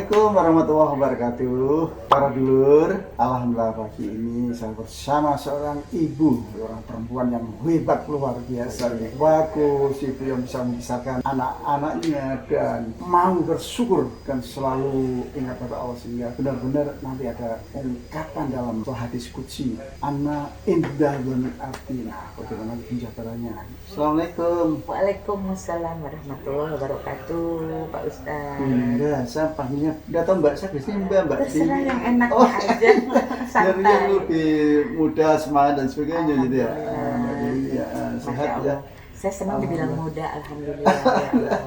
Assalamualaikum warahmatullahi wabarakatuh. Para dulur, alhamdulillah pagi ini saya bersama seorang ibu, seorang perempuan yang hebat luar biasa, bagus itu yang bisa membesarkan anak-anaknya dan mau bersyukur dan selalu ingat pada Allah sehingga benar-benar nanti ada ungkapan dalam hadis qudsi, Ana indahun artina. Bagaimana penjabarannya? Assalamualaikum. Waalaikumsalam warahmatullahi wabarakatuh, Pak Ustaz. Bunda, saya panggilnya, udah tau Mbak, saya biasanya Mbak. Terserah yang enaknya aja, Biar santai. yang lebih muda, semangat dan sebagainya gitu ya. Alhamdulillah. Mbak Dewi ya, Masya sehat ya. Allah. Saya senang dibilang muda, alhamdulillah. Ya Allah.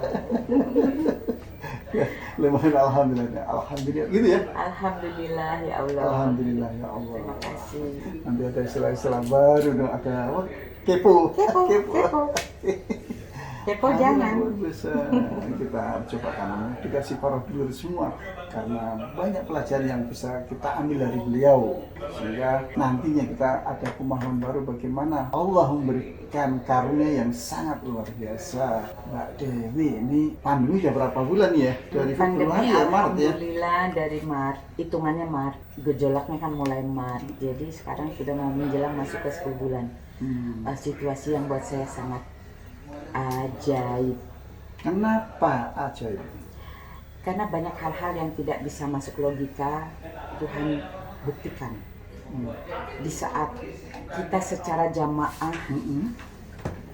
Lumayan alhamdulillah, alhamdulillah gitu ya. Alhamdulillah ya Allah. Alhamdulillah ya Allah. Terima kasih. Nanti ada istilah-istilah baru dong, ada apa? Kepo. Kepo jangan. Bisa kita coba kan dikasih para dulur semua karena banyak pelajaran yang bisa kita ambil dari beliau sehingga nantinya kita ada pemahaman baru bagaimana Allah memberikan karunia yang sangat luar biasa. Mbak Dewi, ini pandemi udah berapa bulan ya? Dari Pandemi Februari ya, Maret ya? alhamdulillah dari Maret, hitungannya Maret, gejolaknya kan mulai Maret, jadi sekarang sudah mau menjelang masuk ke 10 bulan. Situasi yang buat saya sangat ajaib. Kenapa ajaib? Karena banyak hal-hal yang tidak bisa masuk logika, Tuhan buktikan. Di saat kita secara jamaah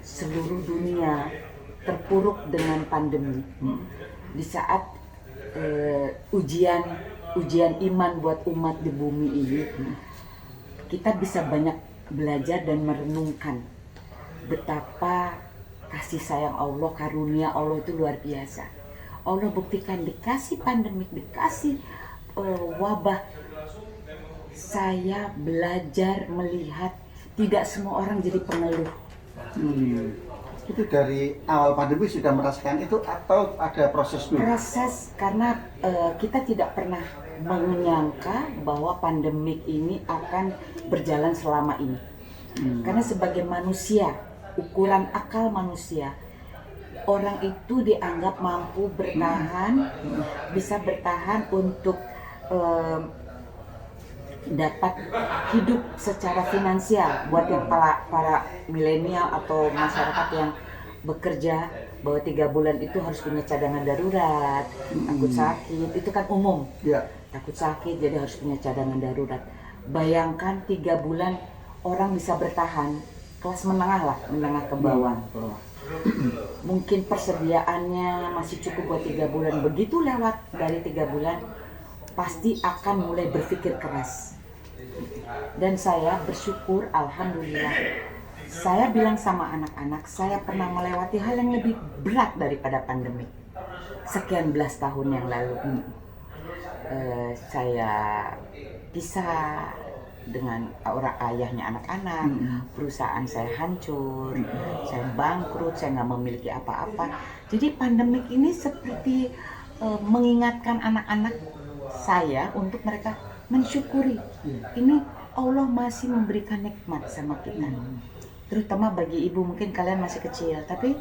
seluruh dunia terpuruk dengan pandemi, di saat ujian iman buat umat di bumi ini, kita bisa banyak belajar dan merenungkan betapa kasih sayang Allah, karunia Allah itu luar biasa. Allah buktikan dikasih pandemik, dikasih wabah. Saya belajar melihat tidak semua orang jadi pengeluh. Itu dari awal pandemi sudah merasakan itu atau ada proses dulu? Proses, karena kita tidak pernah menyangka bahwa pandemik ini akan berjalan selama ini. Karena sebagai manusia, ukuran akal manusia, orang itu dianggap mampu bertahan, bisa bertahan untuk dapat hidup secara finansial. Buat yang para milenial atau masyarakat yang bekerja, bahwa 3 bulan itu harus punya cadangan darurat, takut sakit, itu kan umum. Takut sakit jadi harus punya cadangan darurat. Bayangkan 3 bulan orang bisa bertahan, kelas menengah lah, menengah ke bawah. Mungkin persediaannya masih cukup buat 3 bulan. Begitu lewat dari 3 bulan, pasti akan mulai berpikir keras. Dan saya bersyukur, alhamdulillah. Saya bilang sama anak-anak, saya pernah melewati hal yang lebih berat daripada pandemi. Sekian belas tahun yang lalu, saya pisah dengan orang ayahnya anak-anak, perusahaan saya hancur, saya bangkrut, saya nggak memiliki apa-apa. Jadi pandemik ini seperti mengingatkan anak-anak saya untuk mereka mensyukuri. Ini Allah masih memberikan nikmat sama kita. Terutama bagi ibu, mungkin kalian masih kecil, tapi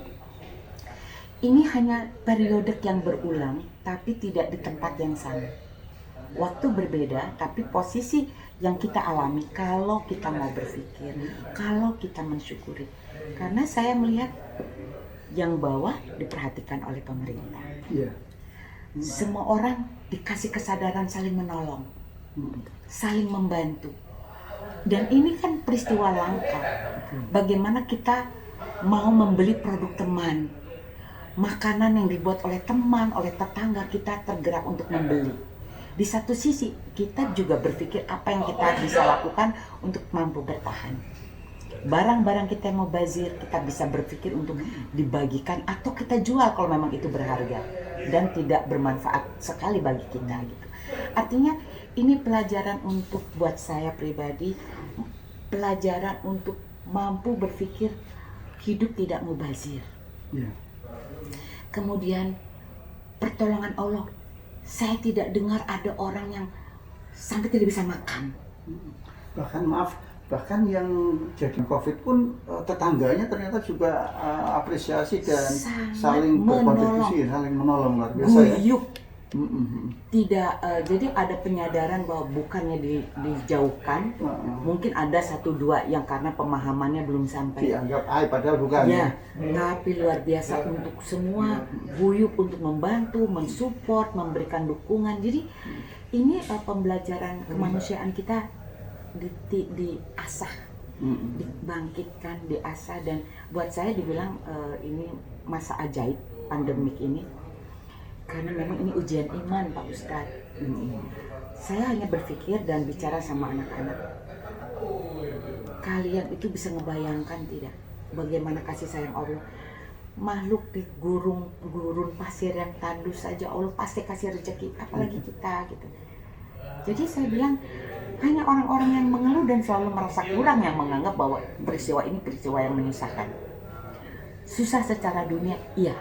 ini hanya periodik yang berulang, tapi tidak di tempat yang sama. Waktu berbeda, tapi posisi yang kita alami kalau kita mau berpikir, kalau kita mensyukuri. Karena saya melihat yang bawah diperhatikan oleh pemerintah. Semua orang dikasih kesadaran saling menolong, saling membantu. Dan ini kan peristiwa langka. Bagaimana kita mau membeli produk teman, makanan yang dibuat oleh teman, oleh tetangga, kita tergerak untuk membeli. Di satu sisi kita juga berpikir apa yang kita bisa lakukan untuk mampu bertahan. Barang-barang kita yang mau bazir, kita bisa berpikir untuk dibagikan atau kita jual kalau memang itu berharga dan tidak bermanfaat sekali bagi kita gitu. Artinya ini pelajaran untuk buat saya pribadi, pelajaran untuk mampu berpikir hidup tidak mubazir. Kemudian pertolongan Allah. Saya tidak dengar ada orang yang sampai tidak bisa makan. Bahkan yang jadi COVID pun tetangganya ternyata juga apresiasi dan saling berkontribusi, saling menolong luar biasa ya. Guyup Tidak, jadi ada penyadaran bahwa bukannya dijauhkan, mungkin ada satu dua yang karena pemahamannya belum sampai. Dianggap padahal bukan. Ya, tapi luar biasa untuk semua guyup untuk membantu, mensupport, memberikan dukungan. Jadi ini pembelajaran kemanusiaan kita diasah, dibangkitkan, diasah, dan buat saya dibilang ini masa ajaib pandemik ini. Karena memang ini ujian iman Pak Ustadz. Saya hanya berpikir dan bicara sama anak-anak. Kalian itu bisa ngebayangkan tidak bagaimana kasih sayang Allah. Makhluk di gurun pasir yang tandus saja Allah pasti kasih rezeki, apalagi kita gitu. Jadi saya bilang hanya orang-orang yang mengeluh dan selalu merasa kurang yang menganggap bahwa peristiwa ini peristiwa yang menyusahkan. Susah secara dunia, iya.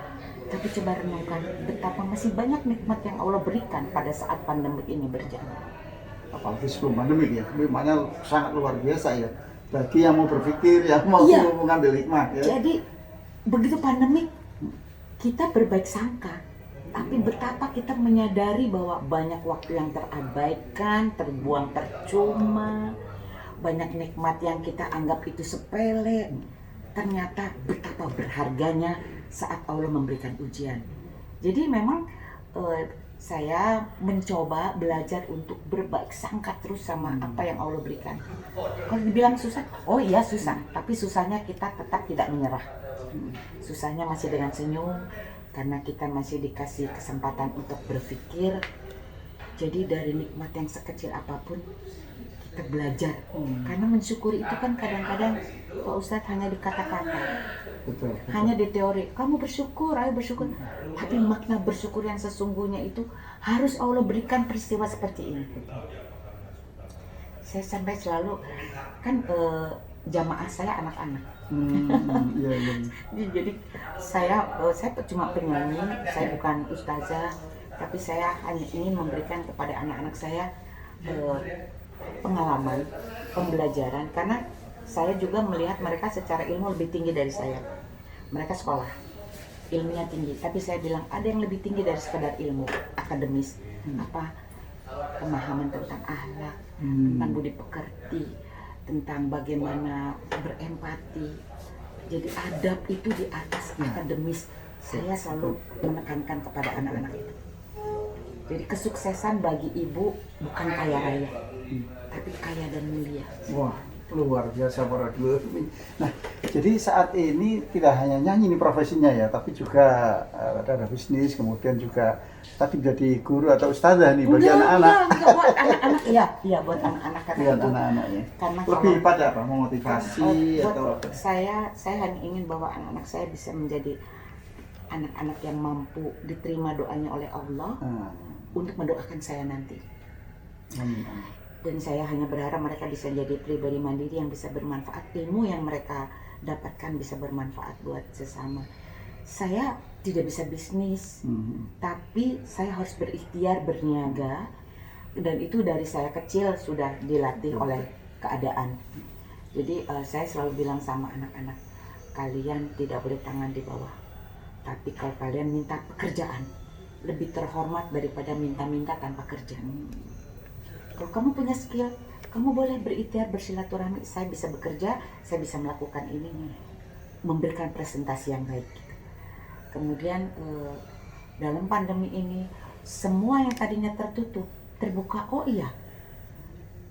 Tapi coba renungkan betapa masih banyak nikmat yang Allah berikan pada saat pandemi ini berjalan. Apalagi sebelum pandemi ya, mana sangat luar biasa ya. Bagi yang mau berpikir, yang mau mengambil hikmah ya. Jadi begitu pandemi kita berbaik sangka, tapi betapa kita menyadari bahwa banyak waktu yang terabaikan, terbuang percuma, banyak nikmat yang kita anggap itu sepele. Ternyata betapa berharganya saat Allah memberikan ujian. Jadi memang saya mencoba belajar untuk berbaik sangka terus sama apa yang Allah berikan. Kalau dibilang susah, oh iya susah, tapi susahnya kita tetap tidak menyerah. Susahnya masih dengan senyum, karena kita masih dikasih kesempatan untuk berpikir. Jadi dari nikmat yang sekecil apapun kita belajar, karena mensyukuri itu kan kadang-kadang Pak Ustadz hanya di kata-kata, Betul. hanya di teori. Kamu bersyukur, ayo bersyukur. Tapi makna bersyukur yang sesungguhnya itu harus Allah berikan peristiwa seperti ini. Saya sampai selalu kan jamaah saya anak-anak. Jadi saya cuma penyanyi, saya bukan ustazah, tapi saya hanya ingin memberikan kepada anak-anak saya pengalaman, pembelajaran, karena saya juga melihat mereka secara ilmu lebih tinggi dari saya. Mereka sekolah, ilmunya tinggi, tapi saya bilang ada yang lebih tinggi dari sekadar ilmu akademis. Apa? Pemahaman tentang akhlak, tentang budi pekerti, tentang bagaimana berempati. Jadi adab itu di atas akademis. Saya selalu menekankan kepada anak-anak itu. Jadi kesuksesan bagi ibu bukan kaya raya, tapi kaya dan mulia. Wah, luar biasa para dulur. Nah, jadi saat ini tidak hanya nyanyi ini profesinya ya, tapi juga ada bisnis, kemudian juga tadi jadi guru atau ustazah nih bagi anak-anak. Enggak, buat anak-anak iya buat anak-anak karena Buat itu. anak-anaknya. Karena Lebih kalau- pada apa? Memotivasi atau apa? Saya hanya ingin bahwa anak-anak saya bisa menjadi anak-anak yang mampu diterima doanya oleh Allah untuk mendoakan saya nanti. Amin. Dan saya hanya berharap mereka bisa jadi pribadi mandiri yang bisa bermanfaat, ilmu yang mereka dapatkan bisa bermanfaat buat sesama. Saya tidak bisa bisnis, tapi saya harus berikhtiar, berniaga, dan itu dari saya kecil sudah dilatih oleh keadaan. Jadi saya selalu bilang sama anak-anak, kalian tidak boleh tangan di bawah, tapi kalau kalian minta pekerjaan, lebih terhormat daripada minta-minta tanpa kerja. Kalau kamu punya skill, kamu boleh berikhtiar, bersilaturahmi, saya bisa bekerja, saya bisa melakukan ini, memberikan presentasi yang baik. Kemudian dalam pandemi ini, semua yang tadinya tertutup, terbuka. Oh iya,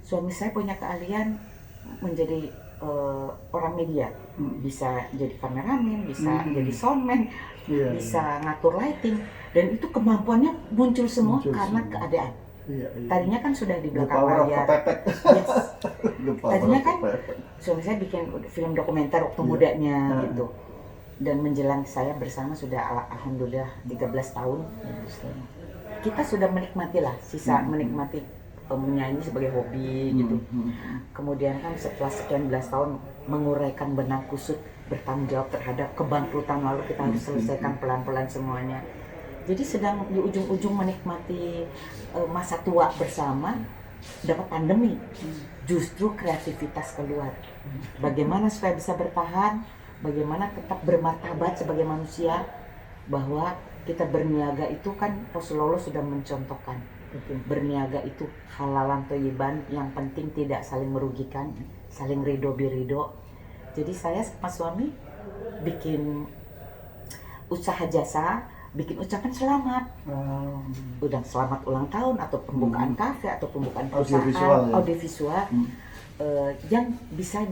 suami saya punya keahlian menjadi orang media, bisa jadi kameramen, bisa jadi soundman, bisa ngatur lighting, dan itu kemampuannya muncul semua karena keadaan. Tadinya kan sudah di belakang layar. Yes. Tadinya kan suami saya bikin film dokumenter waktu mudanya gitu. Dan menjelang saya bersama sudah alhamdulillah 13 tahun. Kita sudah menikmati lah, menikmati menyanyi sebagai hobi gitu. Kemudian kan setelah sekian belas tahun menguraikan benang kusut, bertanggung jawab terhadap kebangkrutan lalu kita harus selesaikan pelan-pelan semuanya. Jadi sedang di ujung-ujung menikmati masa tua bersama, dapat pandemi. Justru kreativitas keluar. Bagaimana supaya bisa bertahan, bagaimana tetap bermartabat sebagai manusia, bahwa kita berniaga itu kan Rasulullah sudah mencontohkan. Berniaga itu halalan thayyiban, yang penting tidak saling merugikan, saling ridho birido. Jadi saya sama suami bikin usaha jasa, bikin ucapan selamat, udah selamat ulang tahun atau pembukaan kafe atau pembukaan perusahaan audiovisual, yang bisa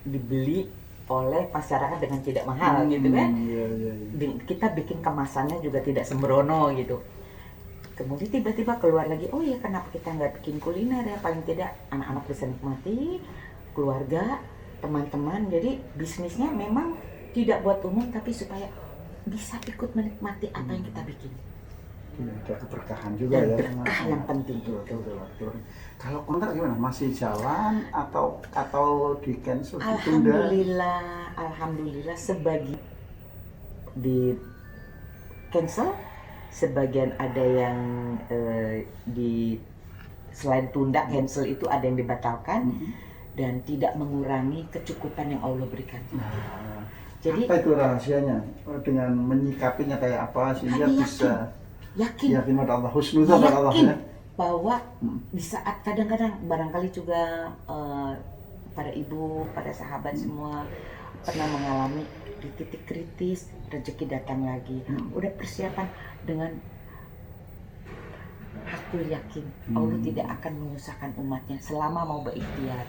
dibeli oleh masyarakat dengan tidak mahal gitu kan. Kita bikin kemasannya juga tidak sembrono gitu. Kemudian tiba-tiba keluar lagi, oh ya kenapa kita nggak bikin kuliner ya, paling tidak anak-anak bisa nikmati, keluarga, teman-teman. Jadi bisnisnya memang tidak buat umum, tapi supaya bisa ikut menikmati apa yang kita bikin. Ada keberkahan juga dan ya. Berkah yang penting. Betul. Kalau kontrak gimana? Masih jalan atau di cancel? Alhamdulillah sebagian di cancel, sebagian ada yang selain tunda cancel itu ada yang dibatalkan dan tidak mengurangi kecukupan yang Allah berikan. Jadi apa itu rahasianya dengan menyikapinya kayak apa sehingga bisa yakin pada Allah, husnuzan pada Allah ya? Bahwa di saat kadang-kadang barangkali juga para ibu, para sahabat semua pernah mengalami di titik kritis, rezeki datang lagi, udah persiapan dengan hakul yakin Allah tidak akan menyusahkan umatnya selama mau berikhtiar.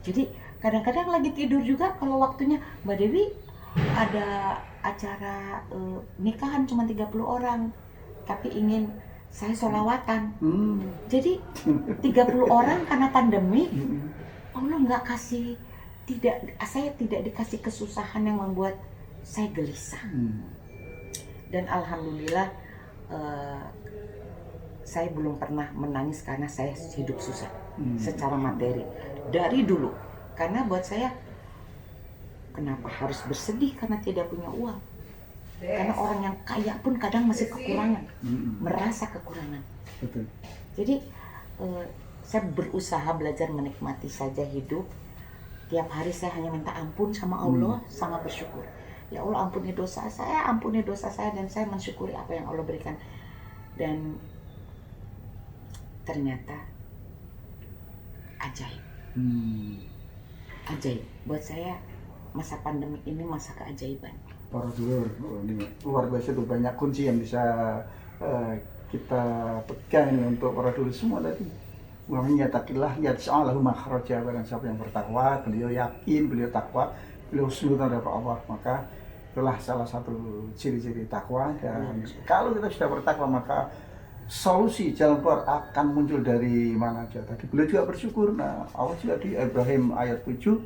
Jadi kadang-kadang lagi tidur juga kalau waktunya Mbak Dewi ada acara nikahan cuma 30 orang tapi ingin saya sholawatan. Jadi 30 orang karena pandemi Allah nggak kasih, saya tidak dikasih kesusahan yang membuat saya gelisah. Dan alhamdulillah saya belum pernah menangis karena saya hidup susah secara materi dari dulu. Karena buat saya, kenapa harus bersedih karena tidak punya uang? Karena orang yang kaya pun kadang masih kekurangan, merasa kekurangan. Betul. Jadi saya berusaha belajar menikmati saja hidup. Tiap hari saya hanya minta ampun sama Allah, sama bersyukur. Ya Allah, ampuni dosa saya, dan saya mensyukuri apa yang Allah berikan. Dan ternyata ajaib. Ajaib. Buat saya masa pandemi ini masa keajaiban. Para dulur, ini luar biasa tuh, banyak kunci yang bisa kita pegang ini untuk para dulur semua tadi. Namanya takillah yaj'alahu makhraja, barang siapa yang bertakwa, beliau yakin, beliau takwa, beliau husnuzan kepada Allah, maka itulah salah satu ciri-ciri takwa. Dan kalau kita sudah bertakwa, maka solusi jalan keluar akan muncul dari mana aja. Tadi beliau juga bersyukur. Nah, Allah juga di Ibrahim ayat 7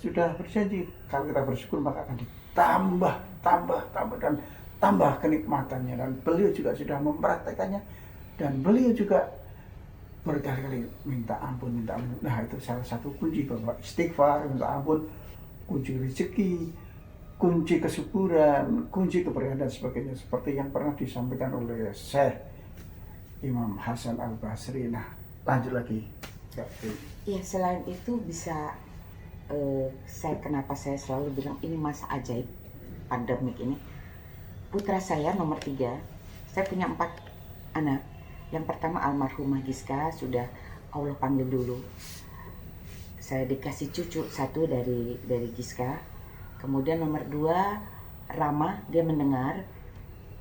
sudah berjanji kalau kita bersyukur maka akan ditambah dan tambah kenikmatannya, dan beliau juga sudah mempraktekannya, dan beliau juga berkali-kali minta ampun. Nah, itu salah satu kunci bahwa istighfar, minta ampun, kunci rezeki, kunci kesuburan, kunci keberkahan dan sebagainya, seperti yang pernah disampaikan oleh Syekh Imam Hasan Al-Basri. Nah, lanjut lagi. Ya, selain itu bisa kenapa saya selalu bilang ini masa ajaib pandemik ini. Putra saya nomor 3, saya punya 4 anak. Yang pertama almarhumah Giska, sudah Allah panggil dulu. Saya dikasih cucu 1 dari Giska. Kemudian nomor 2 Rama, dia mendengar,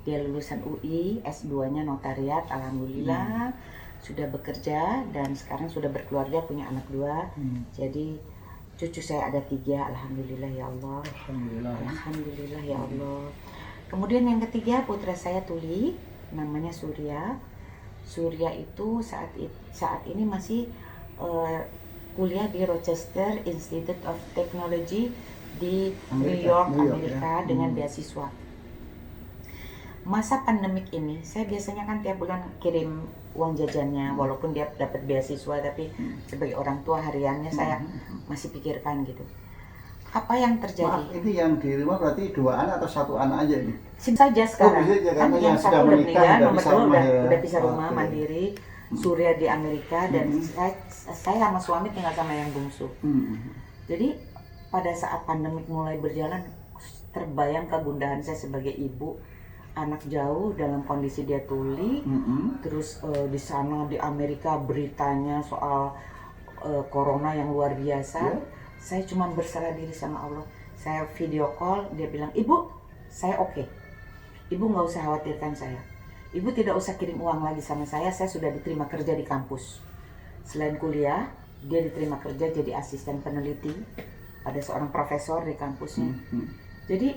dia lulusan UI, S2-nya notariat, alhamdulillah sudah bekerja dan sekarang sudah berkeluarga, punya anak 2. Jadi cucu saya ada 3, alhamdulillah ya Allah. Alhamdulillah ya Allah. Kemudian yang ketiga putra saya Tuli, namanya Surya. Surya itu saat ini masih kuliah di Rochester Institute of Technology di New York, Amerika, ya, dengan beasiswa. Masa pandemik ini, saya biasanya kan tiap bulan kirim uang jajannya, walaupun dia dapat beasiswa, tapi sebagai orang tua hariannya saya masih pikirkan gitu. Apa yang terjadi? Maaf, ini yang di rumah berarti 2 anak atau 1 anak aja nih? Saja sekarang. Kan yang 1 udah menikah, nomor 2 udah bisa rumah mandiri. Surya di Amerika dan saya sama suami tinggal sama yang bungsu. Jadi pada saat pandemik mulai berjalan, terbayang kegundahan saya sebagai ibu, anak jauh dalam kondisi dia tuli, terus di sana di Amerika beritanya soal corona yang luar biasa. Saya cuma berserah diri sama Allah. Saya video call, dia bilang, "Ibu, saya oke. Ibu nggak usah khawatirkan saya. Ibu tidak usah kirim uang lagi sama saya sudah diterima kerja di kampus. Selain kuliah, dia diterima kerja jadi asisten peneliti, ada seorang profesor di kampusnya. Jadi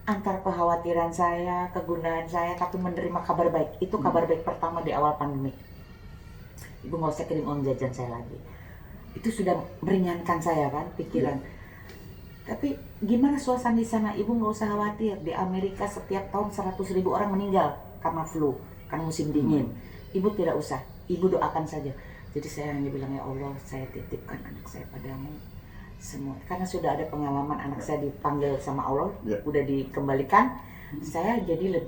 antara kekhawatiran saya, kegundahan saya, tapi menerima kabar baik. Itu kabar baik pertama di awal pandemi. Ibu nggak usah kirim uang jajan saya lagi. Itu sudah meringankan saya kan, pikiran. Tapi gimana suasana di sana? Ibu nggak usah khawatir. Di Amerika setiap tahun 100.000 orang meninggal karena flu, karena musim dingin. Ibu tidak usah. Ibu doakan saja. Jadi saya hanya bilang, ya Allah, saya titipkan anak saya padamu semua. Karena sudah ada pengalaman anak saya dipanggil sama Allah, udah dikembalikan. Saya jadi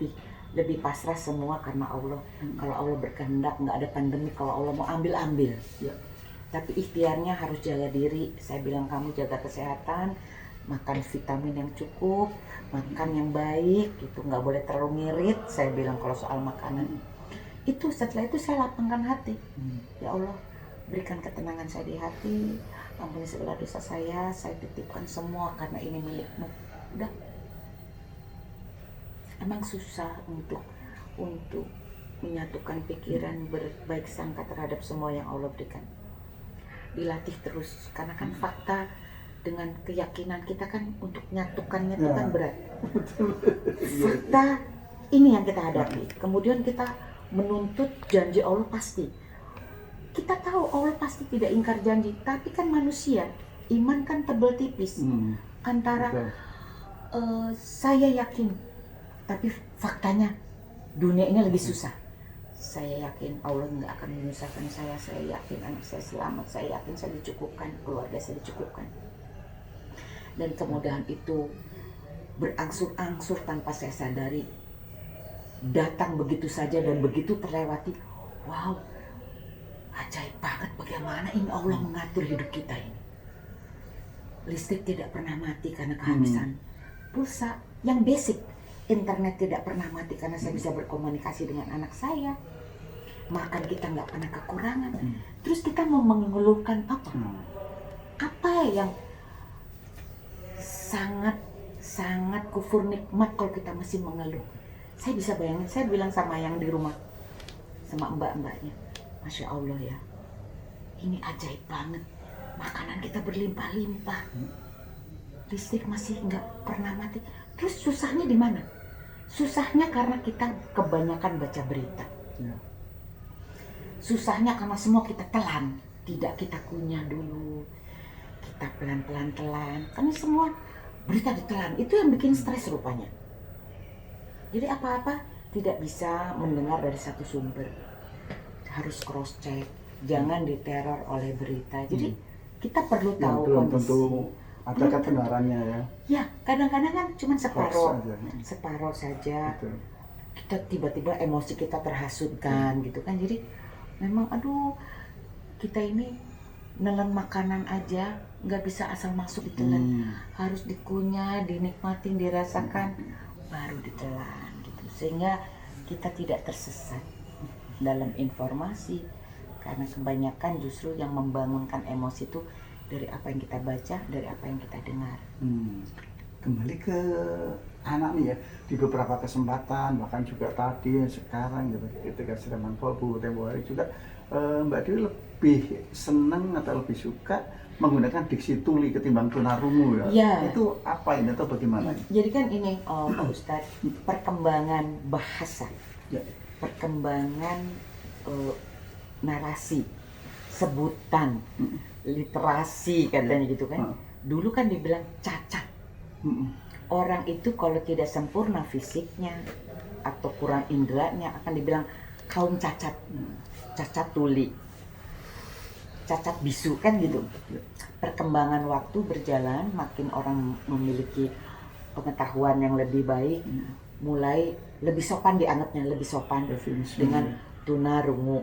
lebih pasrah semua karena Allah. Kalau Allah berkehendak, nggak ada pandemi. Kalau Allah mau ambil. Tapi ikhtiarnya harus jaga diri. Saya bilang, kamu jaga kesehatan, makan vitamin yang cukup, makan yang baik, itu nggak boleh terlalu ngirit. Saya bilang kalau soal makanan. Itu setelah itu saya lapangkan hati. Ya Allah, berikan ketenangan saya di hati, ampuni segala dosa saya titipkan semua karena ini milikmu. Udah. Emang susah untuk menyatukan pikiran, berbaik sangka terhadap semua yang Allah berikan. Dilatih terus, karena kan fakta dengan keyakinan kita kan untuk nyatukannya itu kan berat. Fakta ini yang kita hadapi. Kemudian kita menuntut janji Allah pasti. Kita tahu Allah pasti tidak ingkar janji, tapi kan manusia, iman kan tebal tipis. Antara saya yakin, tapi faktanya dunia ini lagi susah. Saya yakin Allah nggak akan menyusahkan saya yakin anak saya selamat, saya yakin saya dicukupkan, keluarga saya dicukupkan. Dan kemudahan itu berangsur-angsur tanpa saya sadari, datang begitu saja dan begitu terlewati. Wow, ajaib banget bagaimana ini Allah mengatur hidup kita ini. Listrik tidak pernah mati karena kehabisan pulsa yang basic. Internet tidak pernah mati karena saya bisa berkomunikasi dengan anak saya. Makan kita nggak pernah kekurangan. Terus kita mau mengeluhkan apa? Apa yang sangat kufur nikmat kalau kita masih mengeluh? Saya bisa bayangin, saya bilang sama yang di rumah, sama mbak-mbaknya, Masya Allah ya, ini ajaib banget. Makanan kita berlimpah-limpah, listrik masih nggak pernah mati. Terus susahnya di mana? Susahnya karena kita kebanyakan baca berita. Susahnya karena semua kita telan, tidak kita kunyah dulu, kita pelan-pelan telan. Karena semua berita ditelan, itu yang bikin stres rupanya. Jadi apa-apa tidak bisa mendengar dari satu sumber, harus cross check, jangan diteror oleh berita. Jadi kita perlu tahu belum kondisi. tentu ada kebenarannya ya. Ya, kadang-kadang kan cuma separuh saja. Betul. Kita tiba-tiba emosi kita terhasutkan gitu kan. Jadi memang aduh, kita ini nelen makanan aja nggak bisa asal masuk ditelan. Harus dikunyah, dinikmatin, dirasakan, baru ditelan gitu. Sehingga kita tidak tersesat dalam informasi, karena kebanyakan justru yang membangunkan emosi itu dari apa yang kita baca, dari apa yang kita dengar. Kembali ke anak nih ya, di beberapa kesempatan, bahkan juga tadi, sekarang gitu, ketika sedang Bu tempo hari juga, Mbak Dewi lebih senang atau lebih suka menggunakan diksi tuli ketimbang tunarungu ya? Itu apa ini atau bagaimana? Jadi kan ini Pak Ustadz, perkembangan bahasa, perkembangan narasi, sebutan, literasi katanya gitu kan. Dulu kan dibilang cacat. Orang itu kalau tidak sempurna fisiknya atau kurang inderanya akan dibilang kaum cacat, cacat tuli, cacat bisu kan gitu. Perkembangan waktu berjalan, makin orang memiliki pengetahuan yang lebih baik, mulai lebih sopan, dianggapnya lebih sopan dengan tunarungu.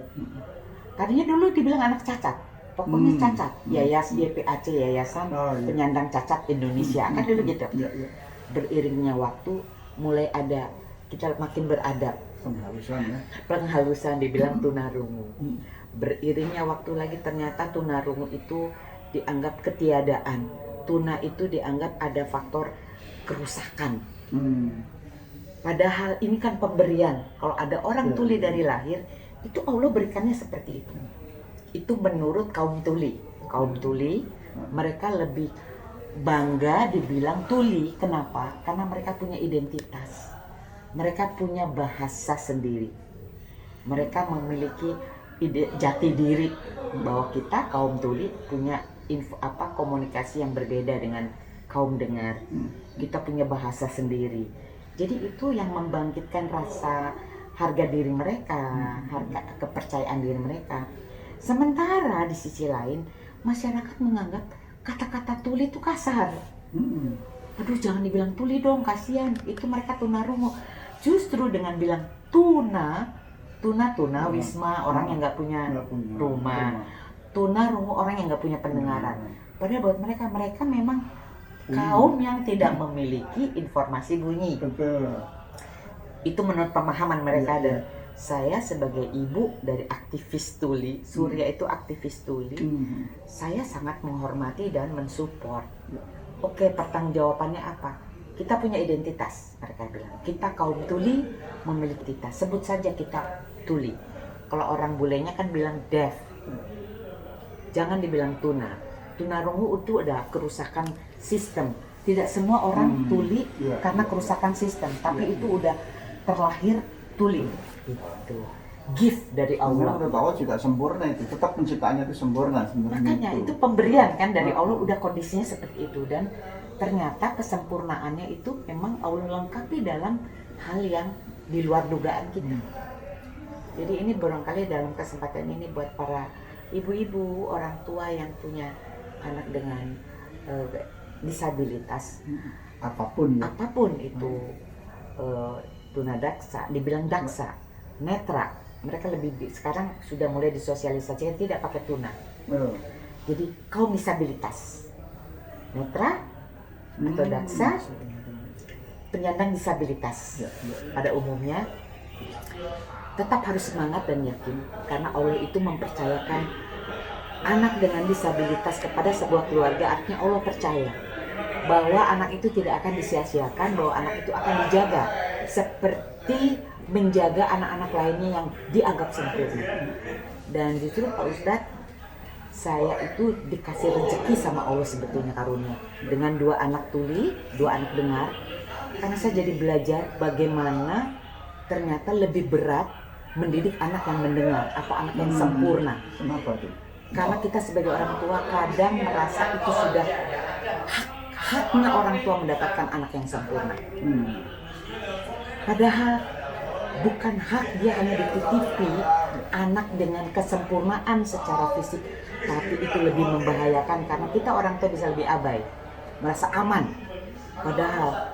Tadinya dulu dibilang anak cacat, pokoknya Hmm. cacat, YPAC, Yayasan Oh, iya. Penyandang Cacat Indonesia, kan dulu gitu. Iya, iya. Beriringnya waktu mulai ada, kita makin beradab, Penghalusan ya. penghalusan dibilang tunarungu. Hmm. Beriringnya waktu lagi ternyata tunarungu itu dianggap ketiadaan. Tuna itu dianggap ada faktor kerusakan. Hmm. Padahal ini kan pemberian. Kalau ada orang Ya. tuli dari lahir, itu Allah berikannya seperti itu. Itu menurut kaum tuli. Kaum tuli, mereka lebih bangga dibilang tuli. Kenapa? Karena mereka punya identitas. Mereka punya bahasa sendiri. Mereka memiliki jati diri bahwa kita kaum tuli punya komunikasi yang berbeda dengan kaum dengar. Kita punya bahasa sendiri. Jadi itu yang membangkitkan rasa harga diri mereka, harga kepercayaan diri mereka. Sementara di sisi lain masyarakat menganggap kata-kata tuli itu kasar. Hmm. Aduh, jangan dibilang tuli dong, kasihan. Itu mereka tunarungu. Justru dengan bilang tuna wisma, orang yang nggak punya Nggak punya rumah. Tunarungu, orang yang nggak punya pendengaran. Padahal buat mereka memang kaum yang tidak memiliki informasi bunyi. Betul. Itu menurut pemahaman mereka. Iya, Dan saya sebagai ibu dari aktivis tuli, Surya itu aktivis tuli, Hmm. saya sangat menghormati dan mensupport. Ya. Oke, pertanggungjawabannya apa? Kita punya identitas, mereka bilang. Kita kaum tuli memiliki identitas. Sebut saja kita tuli. Kalau orang bulenya kan bilang deaf. Jangan dibilang tuna. Tunarungu itu ada kerusakan sistem. Tidak semua orang tuli Iya, karena iya, kerusakan sistem, tapi Iya, itu udah terlahir tuli. Itu gift dari Allah. Allah. Menurut Allah juga sempurna itu. Tetap penciptaannya itu sempurna sebenarnya. Makanya itu pemberian kan dari Allah, udah kondisinya seperti itu. Dan ternyata kesempurnaannya itu memang Allah lengkapi dalam hal yang di luar dugaan kita. Jadi ini barangkali dalam kesempatan ini buat para ibu-ibu, orang tua yang punya anak dengan disabilitas, Apapun ya. apapun itu, tunadaksa, dibilang daksa, netra, mereka sekarang sudah mulai disosialisasikan tidak pakai tuna. Oh. Jadi kaum disabilitas, netra atau daksa, penyandang disabilitas Ya, ya. pada umumnya tetap harus semangat dan yakin, karena Allah itu mempercayakan anak dengan disabilitas kepada sebuah keluarga. Artinya Allah percaya bahwa anak itu tidak akan disia-siakan, bahwa anak itu akan dijaga seperti menjaga anak-anak lainnya yang dianggap sempurna. Dan justru Pak Ustadz, saya itu dikasih rezeki sama Allah sebetulnya karunia dengan 2 anak tuli, 2 anak dengar, karena saya jadi belajar bagaimana ternyata lebih berat mendidik anak yang mendengar atau anak yang sempurna. Kenapa tuh? Karena kita sebagai orang tua kadang merasa itu sudah haknya orang tua mendapatkan anak yang sempurna. Padahal bukan hak, dia hanya dititipi anak dengan kesempurnaan secara fisik, tapi itu lebih membahayakan karena kita orang tua bisa lebih abai, merasa aman. Padahal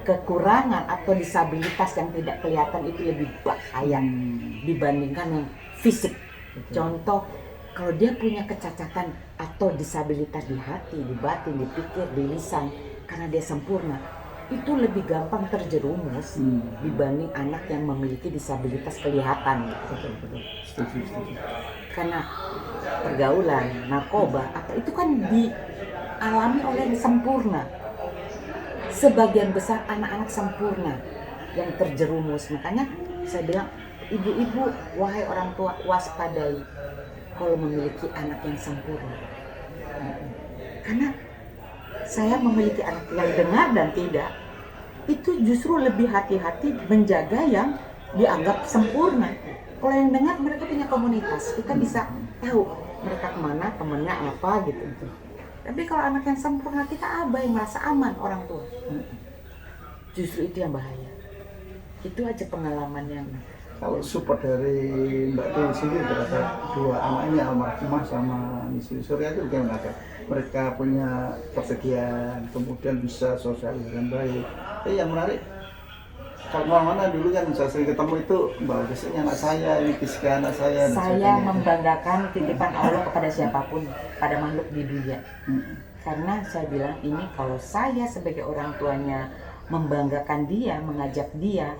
kekurangan atau disabilitas yang tidak kelihatan itu lebih bahaya dibandingkan yang fisik. Contoh, kalau dia punya kecacatan atau disabilitas di hati, di batin, di pikir, di lisan, karena dia sempurna, itu lebih gampang terjerumus dibanding anak yang memiliki disabilitas kelihatan. Setuju. Karena pergaulan, narkoba, atau itu kan dialami oleh yang sempurna. Sebagian besar anak-anak sempurna yang terjerumus. Makanya saya bilang, ibu-ibu, wahai orang tua, waspadai kalau memiliki anak yang sempurna. Karena saya memiliki anak yang dengar dan tidak, itu justru lebih hati-hati menjaga yang dianggap sempurna. Kalau yang dengar, mereka punya komunitas, kita bisa tahu mereka kemana, temennya apa gitu. Tapi kalau anak yang sempurna, kita abai, merasa aman orang tua. Justru itu yang bahaya. Itu aja pengalaman yang... Kalau support dari Mbak Dewi sendiri terhadap 2 anaknya, almarhumah sama Misi Surya itu bagaimana? Mereka punya kesediaan, kemudian bisa sosialisasi dengan baik. Tapi yang menarik, kalau mana dulu kan saya sering ketemu itu bahwa biasanya anak saya, ini Kiska anak saya. dan Saya sebagainya. membanggakan titipan Allah kepada siapapun, pada makhluk di dunia. Hmm. Karena saya bilang ini kalau saya sebagai orang tuanya membanggakan dia, mengajak dia,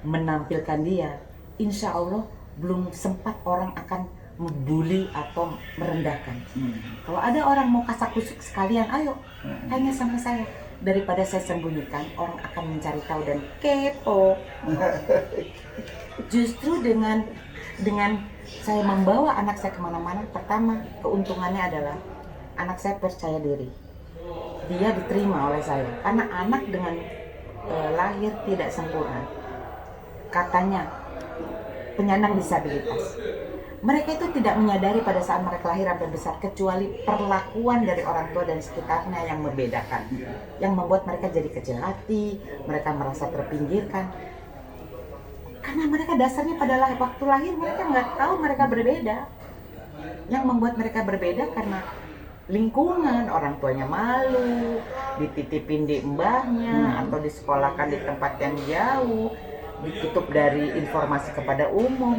menampilkan dia, insya Allah belum sempat orang akan membuli atau merendahkan. Kalau ada orang mau kasak kusuk sekalian, ayo tanya sama saya. Daripada saya sembunyikan, orang akan mencari tahu dan kepo. Justru dengan saya membawa anak saya kemana-mana, pertama keuntungannya adalah anak saya percaya diri. Dia diterima oleh saya karena anak dengan lahir tidak sempurna, katanya penyandang disabilitas. Mereka itu tidak menyadari pada saat mereka lahir sampai besar, kecuali perlakuan dari orang tua dan sekitarnya yang membedakan, yang membuat mereka jadi kecil hati, mereka merasa terpinggirkan. Karena mereka dasarnya pada waktu lahir mereka nggak tahu mereka berbeda. Yang membuat mereka berbeda karena lingkungan, orang tuanya malu, dititipin di mbahnya atau disekolahkan di tempat yang jauh, ditutup dari informasi kepada umum.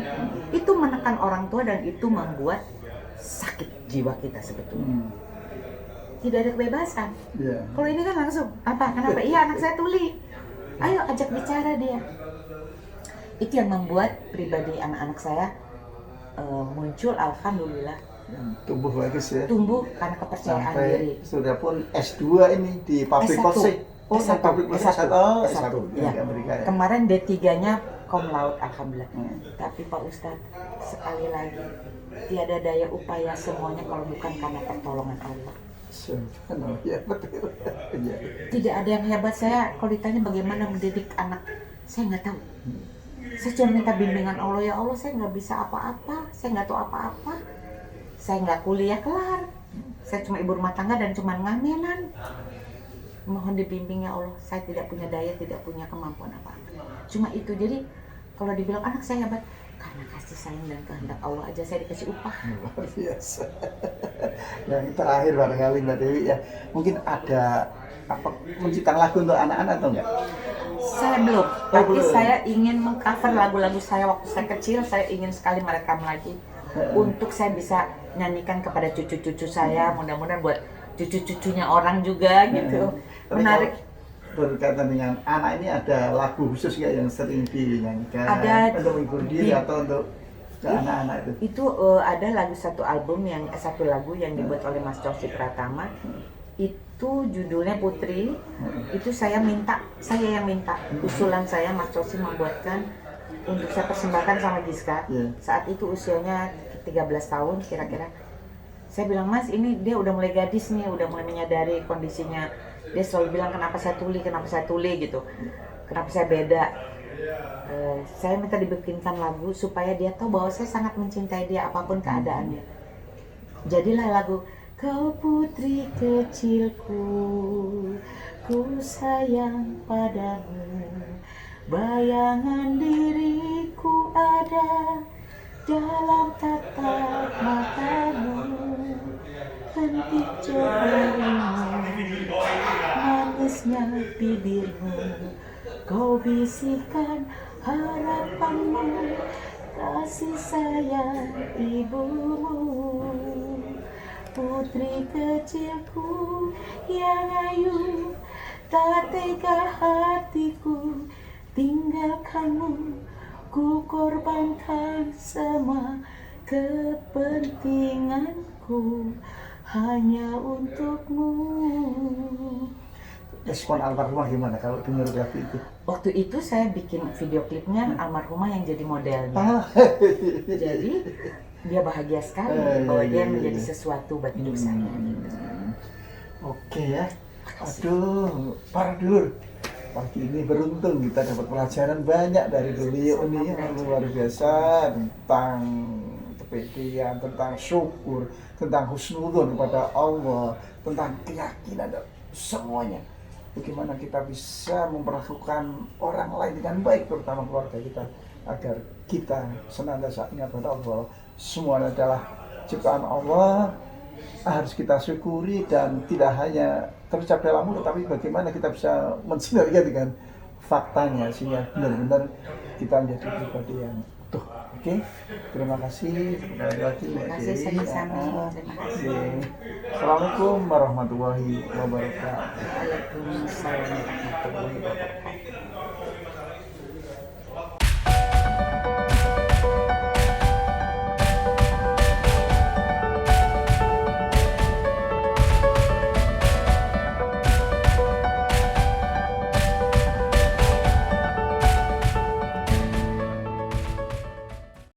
Itu menekan orang tua dan itu membuat sakit jiwa kita sebetulnya. Tidak ada kebebasan. Kalau ini kan langsung, kenapa? Iya, anak saya tuli. Ayo ajak bicara dia. Itu yang membuat pribadi anak-anak saya muncul, alhamdulillah, tumbuh bagus ya. tumbuh karena kepercayaan diri. Sudah pun S2 ini di public S1. policy. S1. public policy. S1. S1. Ya. Di Amerika ya. Kemarin D3-nya cum laude, alhamdulillah. Tapi Pak Ustadz, sekali lagi, tiada daya upaya semuanya kalau bukan karena pertolongan Allah. Ya, betul. Ya. Tidak ada yang hebat. Saya kalau ditanya bagaimana mendidik anak, saya nggak tahu. Saya cuma minta bimbingan Allah, ya Allah, saya nggak bisa apa-apa, saya nggak tahu apa-apa, saya nggak kuliah kelar, saya cuma ibu rumah tangga dan cuma ngamenan. Mohon dibimbing ya Allah, saya tidak punya daya, tidak punya kemampuan apa-apa. Cuma itu. Jadi kalau dibilang anak saya hebat, karena kasih sayang dan kehendak Allah aja saya dikasih upah. Luar biasa. Yang terakhir barangkali Mbak Dewi ya, mungkin ada menciptakan lagu untuk anak-anak atau enggak? Saya belum, tapi saya ingin mengcover lagu-lagu saya waktu saya kecil. Saya ingin sekali merekam lagi untuk saya bisa nyanyikan kepada cucu-cucu saya. Mudah-mudahan buat cucu-cucunya orang juga gitu. Menarik. Berkaitan dengan anak ini ada lagu khusus nggak yang sering dinyanyikan? Ada untuk menghibur diri atau untuk ke anak-anak itu? Itu ada satu lagu yang dibuat oleh Mas Cosi Pratama. Itu judulnya Putri. Itu saya yang minta. Usulan saya, Mas Cosi membuatkan untuk saya persembahkan sama Giska. Saat itu usianya 13 tahun kira-kira. Saya bilang, Mas, ini dia udah mulai gadis nih, udah mulai menyadari kondisinya. Dia selalu bilang kenapa saya tuli gitu, kenapa saya beda. Saya minta dibikinkan lagu supaya dia tahu bahwa saya sangat mencintai dia apapun keadaannya. Jadilah lagu Kau putri kecilku, ku sayang padamu, bayangan diriku ada dalam tatap matamu, cantik jarimu, manisnya bibirmu, kau bisikkan harapanmu, kasih sayang ibumu. Putri kecilku yang ayu, tak tega hatiku tinggalkanmu, ku korbankan semua kepentinganku hanya untukmu. Respon almarhumah gimana kalau dengar lagu itu? Waktu itu saya bikin video klipnya almarhumah yang jadi modelnya. Jadi dia bahagia sekali bahwa dia menjadi sesuatu buat hidup saya. Oke ya. Aduh, para dulur, pagi ini beruntung kita dapat pelajaran banyak dari beliau ini yang luar biasa tentang kepedean, tentang syukur, tentang husnudzon kepada Allah, tentang keyakinan dan semuanya. Bagaimana kita bisa memperlakukan orang lain dengan baik, terutama keluarga kita, agar kita senantiasa ingat pada Allah. Semua adalah ciptaan Allah, harus kita syukuri dan tidak hanya terucap dalam mulut, tapi bagaimana kita bisa mensinergikan dengan faktanya sehingga benar-benar kita menjadi pribadi yang utuh. Oke, terima kasih. Terima kasih sama-sama. Terima kasih. Assalamualaikum warahmatullahi wabarakatuh. Waalaikumsalam warahmatullahi wabarakatuh.